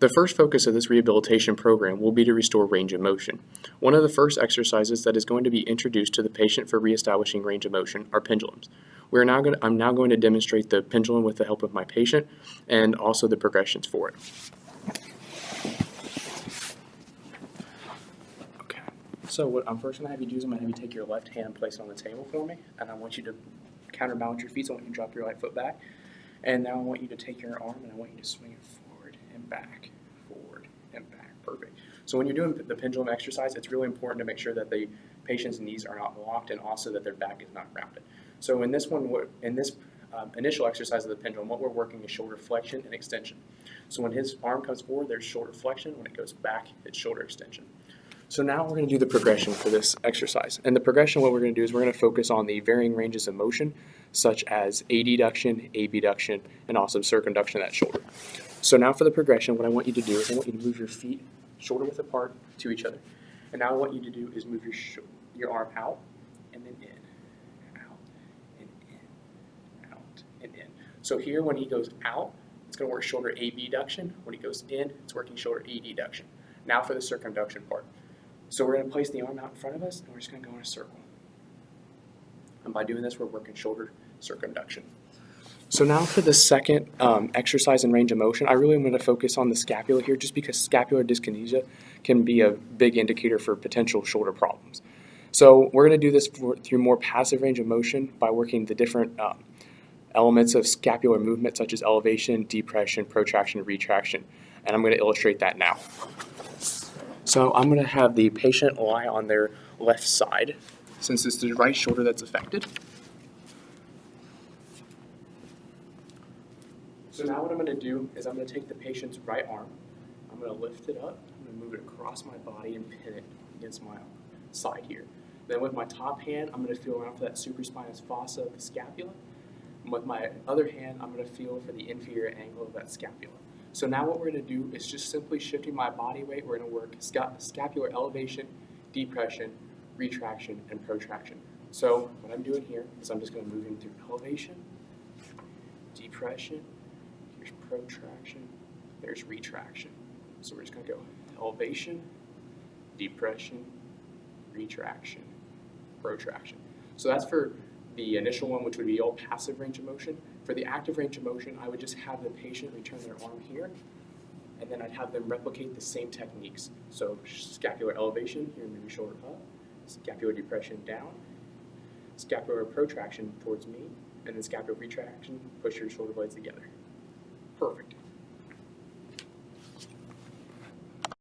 The first focus of this rehabilitation program will be to restore range of motion. One of the first exercises that is going to be introduced to the patient for reestablishing range of motion are pendulums. I'm now going to demonstrate the pendulum with the help of my patient and also the progressions for it. Okay, so what I'm first going to have you do is I'm going to have you take your left hand and place it on the table for me, and I want you to counterbalance your feet, so I want you to drop your right foot back. And now I want you to take your arm and I want you to swing it forward and back, forward and back. Perfect. So when you're doing the pendulum exercise, it's really important to make sure that the patient's knees are not locked and also that their back is not rounded. So in this initial exercise of the pendulum, what we're working is shoulder flexion and extension. So when his arm comes forward, there's shoulder flexion. When it goes back, it's shoulder extension. So now we're going to do the progression for this exercise. And the progression, what we're going to do is we're going to focus on the varying ranges of motion, such as adduction, abduction, and also circumduction of that shoulder. So now for the progression, what I want you to do is I want you to move your feet shoulder width apart to each other. And now what I want you to do is move your arm out and then in, out and in, out and in. So here when he goes out, it's going to work shoulder abduction. When he goes in, it's working shoulder adduction. Now for the circumduction part. So we're going to place the arm out in front of us, and we're just going to go in a circle. And by doing this, we're working shoulder circumduction. So now for the second exercise in range of motion, I really am going to focus on the scapula here, just because scapular dyskinesia can be a big indicator for potential shoulder problems. So we're going to do this through more passive range of motion by working the different elements of scapular movement, such as elevation, depression, protraction, retraction. And I'm going to illustrate that now. So I'm going to have the patient lie on their left side, since it's the right shoulder that's affected. So now what I'm going to do is I'm going to take the patient's right arm, I'm going to lift it up, I'm going to move it across my body and pin it against my side here. Then with my top hand, I'm going to feel around for that supraspinous fossa of the scapula. And with my other hand, I'm going to feel for the inferior angle of that scapula. So now what we're going to do is just simply shifting my body weight. We're going to work scapular elevation, depression, retraction, and protraction. So what I'm doing here is I'm just going to move in through elevation, depression, here's protraction, there's retraction. So we're just going to go elevation, depression, retraction, protraction. So that's for the initial one, which would be all passive range of motion. For the active range of motion, I would just have the patient return their arm here, and then I'd have them replicate the same techniques. So scapular elevation, here move your shoulder up, scapular depression down, scapular protraction towards me, and then scapular retraction, push your shoulder blades together. Perfect.